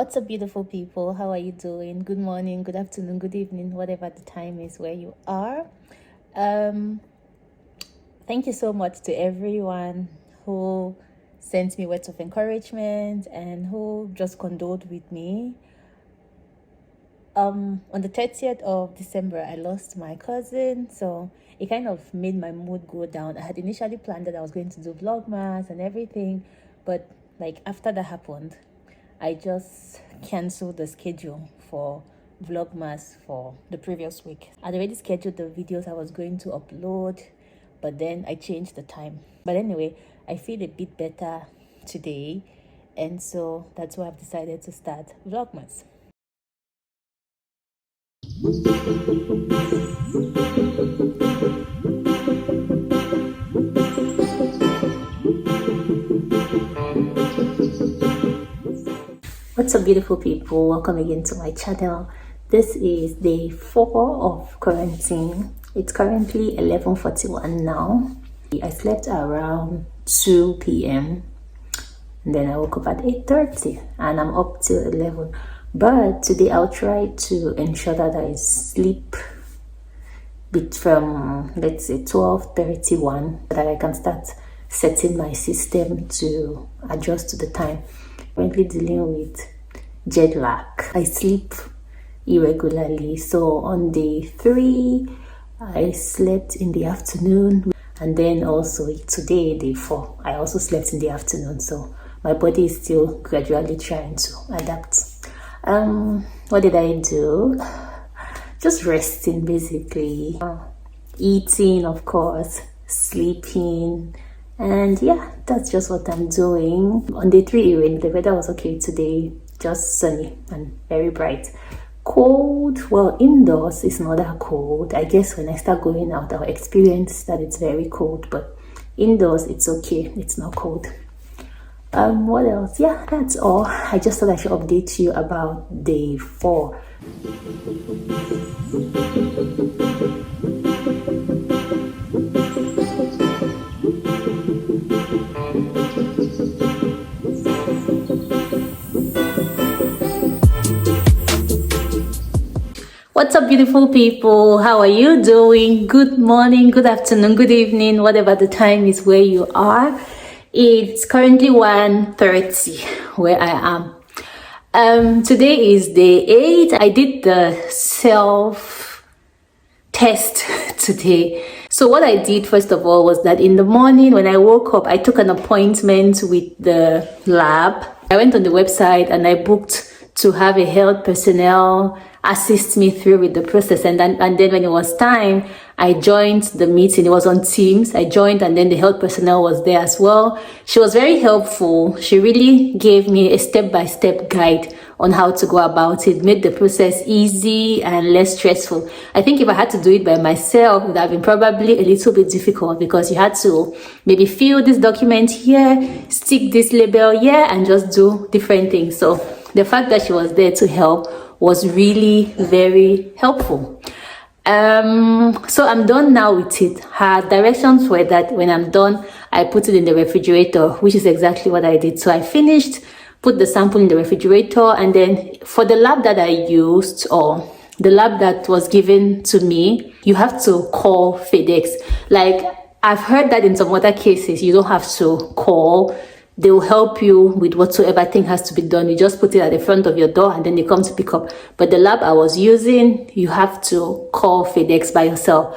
What's up, beautiful people? How are you doing? Good morning, good afternoon, good evening, whatever the time is where you are. Thank you so much to everyone who sent me words of encouragement and who just condoled with me. On the 30th of December, I lost my cousin, so it kind of made my mood go down. I had initially planned that I was going to do vlogmas and everything, but like after that happened, I just canceled the schedule for vlogmas for the previous week. I'd already scheduled the videos I was going to upload, but then I changed the time. But anyway, I feel a bit better today, and so that's why I've decided to start vlogmas. What's up, beautiful people? Welcome again to my channel. This is day 4 of quarantine. It's currently 11:41 now. I slept around 2 p.m. and then I woke up at 8:30 and I'm up till 11. But today I'll try to ensure that I sleep from, let's say, 12:31, so that I can start setting my system to adjust to the time. Currently dealing with jet lag. I sleep irregularly, so on day 3 I slept in the afternoon, and then also today, day 4, I also slept in the afternoon, so my body is still gradually trying to adapt. What did I do? Just resting, basically. Eating, of course, sleeping, and yeah, that's just what I'm doing. On day 3, the weather was okay today, just sunny and very bright. Cold, well, indoors it's not that cold. I guess when I start going out, I'll experience that it's very cold, but indoors it's okay, it's not cold. What else? Yeah, that's all. I just thought I should update you about day 4. What's up, beautiful people? How are you doing? Good morning, good afternoon, good evening, whatever the time is where you are. It's currently 1:30 where I am. Today is day 8. I did the self test today. So what I did first of all was that in the morning when I woke up, I took an appointment with the lab. I went on the website and I booked to have a health personnel assist me through with the process, and then when it was time, I joined the meeting. It was on Teams. I joined, and then the health personnel was there as well. She was very helpful. She really gave me a step-by-step guide on how to go about it, made the process easy and less stressful. I think if I had to do it by myself, it would have been probably a little bit difficult, because you had to maybe fill this document here, stick this label here, and just do different things. So the fact that she was there to help was really very helpful. So I'm done now with it. Her directions were that when I'm done, I put it in the refrigerator, which is exactly what I did. So I finished, put the sample in the refrigerator, and then for the lab that I used, or the lab that was given to me, you have to call FedEx. Like, I've heard that in some other cases, you don't have to call. They will help you with whatsoever thing has to be done. You just put it at the front of your door and then they come to pick up. But the lab I was using, you have to call FedEx by yourself.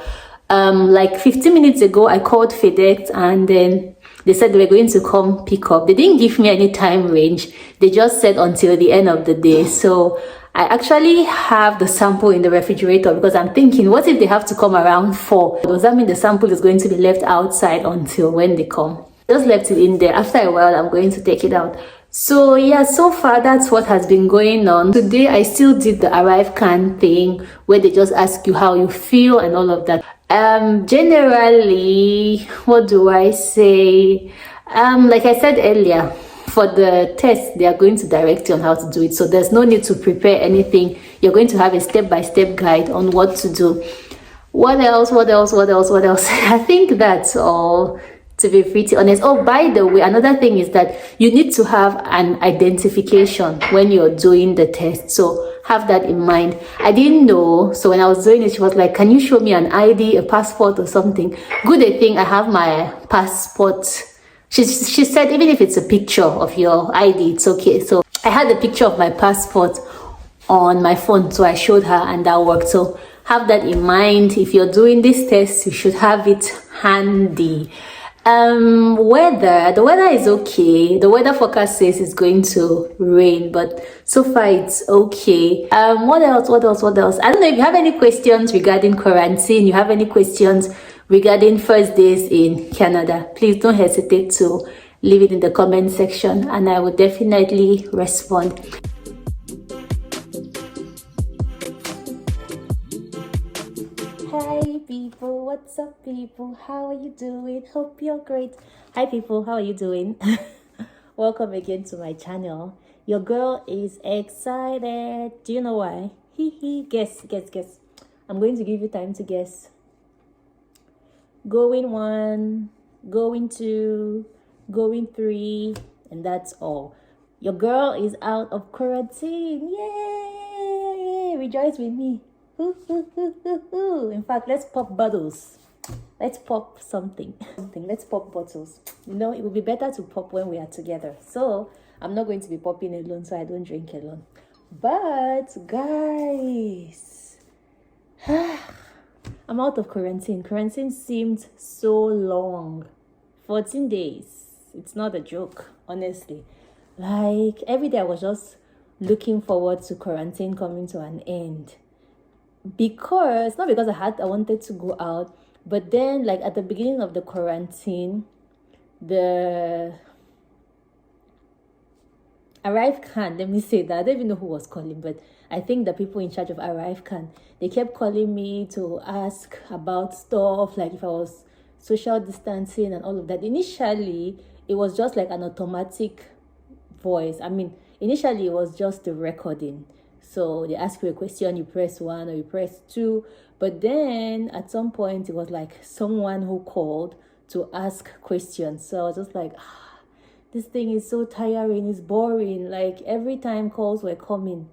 Like 15 minutes ago, I called FedEx and then they said they were going to come pick up. They didn't give me any time range. They just said until the end of the day. So I actually have the sample in the refrigerator, because I'm thinking, what if they have to come around 4? Does that mean the sample is going to be left outside until when they come? Just left it in there. After a while, I'm going to take it out. So yeah, so far that's what has been going on. Today I still did the arrive can thing, where they just ask you how you feel and all of that. Generally, what do I say? Like I said earlier, for the test, they are going to direct you on how to do it. So there's no need to prepare anything. You're going to have a step-by-step guide on what to do. What else? I think that's all. to be pretty honest. Oh, by the way, another thing is that you need to have an identification when you're doing the test. So have that in mind. I didn't know. So when I was doing it, she was like, can you show me an ID, a passport or something? Good thing I have my passport. She said, even if it's a picture of your ID, it's okay. So I had a picture of my passport on my phone. So I showed her and that worked. So have that in mind. If you're doing this test, you should have it handy. Weather, the weather is okay. The weather forecast says it's going to rain, but so far it's okay. What else? I don't know if you have any questions regarding quarantine, you have any questions regarding first days in Canada, please don't hesitate to leave it in the comment section and I will definitely respond. Hi people, what's up people? How are you doing? Hope you're great. Hi people, how are you doing? Welcome again to my channel. Your girl is excited. Do you know why? Guess. I'm going to give you time to guess. Going 1, going 2, going 3, and that's all. Your girl is out of quarantine. Yay! Rejoice with me. In fact, let's pop bottles. Let's pop something. Let's pop bottles. You know, it would be better to pop when we are together. So I'm not going to be popping alone, so I don't drink alone. But guys, I'm out of quarantine. Quarantine seemed so long. 14 days. It's not a joke, honestly. Like every day I was just looking forward to quarantine coming to an end. Because not because I wanted to go out, but then like at the beginning of the quarantine, the ArriveCan, let me say that, I don't even know who was calling, but I think the people in charge of ArriveCan, they kept calling me to ask about stuff, like if I was social distancing and all of that. Initially it was just like an automatic voice. I mean, initially it was just the recording. So they ask you a question, you press 1 or you press 2. But then at some point, it was like someone who called to ask questions. So I was just like, this thing is so tiring, it's boring. Like every time calls were coming.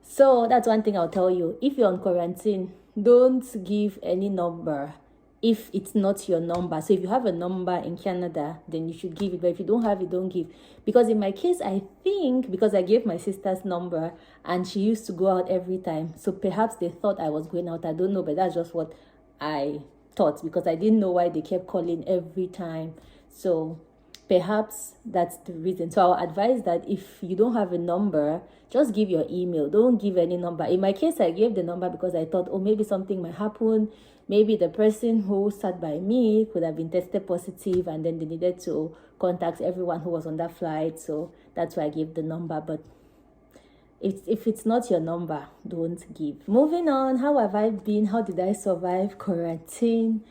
So that's one thing I'll tell you. If you're on quarantine, don't give any number if it's not your number. So if you have a number in Canada, then you should give it. But if you don't have it, don't give. Because in my case, I think because I gave my sister's number and she used to go out every time. So perhaps they thought I was going out. I don't know, but that's just what I thought because I didn't know why they kept calling every time. So perhaps that's the reason. So I'll advise that if you don't have a number, just give your email. Don't give any number. In my case, I gave the number because I thought, oh, maybe something might happen. Maybe the person who sat by me could have been tested positive and then they needed to contact everyone who was on that flight. So that's why I gave the number. But if it's not your number, don't give. Moving on, how have I been? How did I survive quarantine?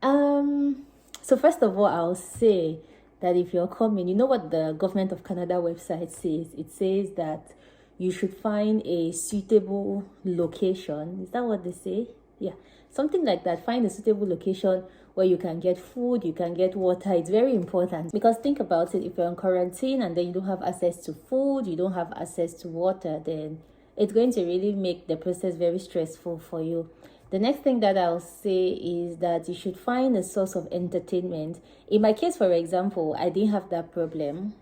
So first of all, I'll say that if you're coming, you know what the Government of Canada website says? It says that you should find a suitable location. Is that what they say? Yeah, something like that. Find a suitable location where you can get food, you can get water. It's very important because think about it. If you're in quarantine and then you don't have access to food, you don't have access to water, then it's going to really make the process very stressful for you. The next thing that I'll say is that you should find a source of entertainment. In my case, for example, I didn't have that problem.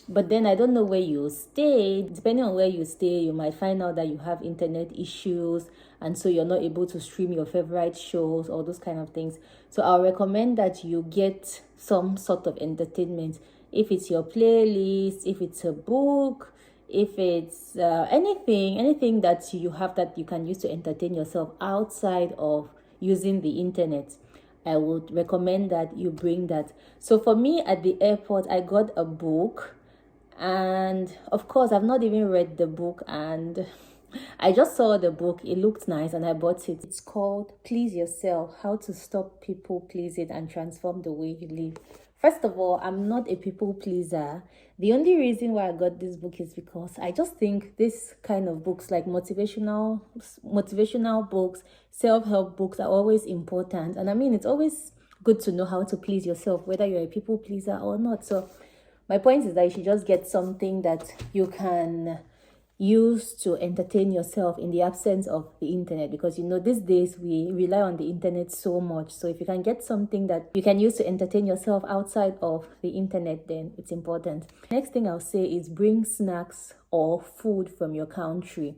But then I don't know where you stay. Depending on where you stay, you might find out that you have internet issues and so you're not able to stream your favorite shows, all those kind of things. So I'll recommend that you get some sort of entertainment. If it's your playlist, if it's a book, if it's anything that you have that you can use to entertain yourself outside of using the internet, I would recommend that you bring that. So for me at the airport, I got a book. And of course, I've not even read the book and I just saw the book. It looked nice and I bought it. It's called Please Yourself, How to Stop People Pleasing and Transform the Way You Live. First of all, I'm not a people pleaser. The only reason why I got this book is because I just think this kind of books, like motivational books, self-help books, are always important. And I mean, it's always good to know how to please yourself, whether you're a people pleaser or not. So my point is that you should just get something that you can use to entertain yourself in the absence of the internet, because these days we rely on the internet so much. So if you can get something that you can use to entertain yourself outside of the internet, then it's important. Next thing I'll say is bring snacks or food from your country.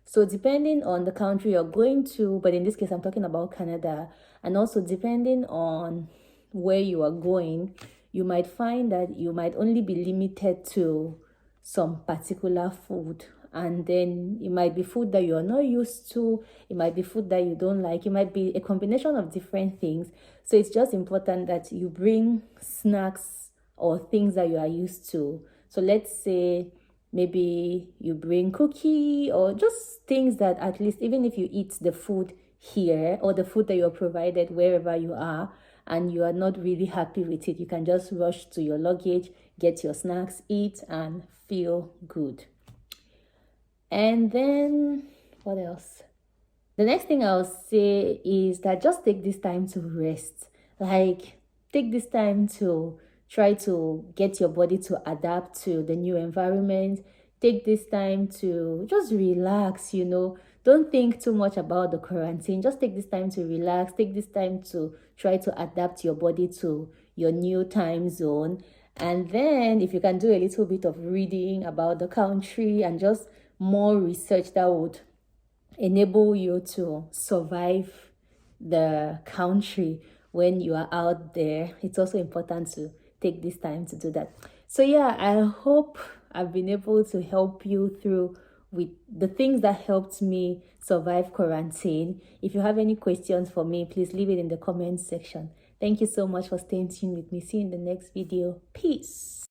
So depending on the country you're going to, but in this case I'm talking about Canada, and also depending on where you are going, you might find that you might only be limited to some particular food, and then it might be food that you're not used to, it might be food that you don't like, it might be a combination of different things. So it's just important that you bring snacks or things that you are used to. So let's say maybe you bring cookie or just things that at least, even if you eat the food here or the food that you're provided wherever you are and you are not really happy with it, you can just rush to your luggage, get your snacks, eat, and feel good. And then what else? The next thing I'll say is that just take this time to rest. Like, take this time to try to get your body to adapt to the new environment. Take this time to just relax, Don't think too much about the quarantine. Just take this time to relax. Take this time to try to adapt your body to your new time zone. And then if you can do a little bit of reading about the country and just more research that would enable you to survive the country when you are out there, it's also important to take this time to do that. So yeah, I hope I've been able to help you through with the things that helped me survive quarantine. If you have any questions for me, please leave it in the comments section. Thank you so much for staying tuned with me. See you in the next video. Peace.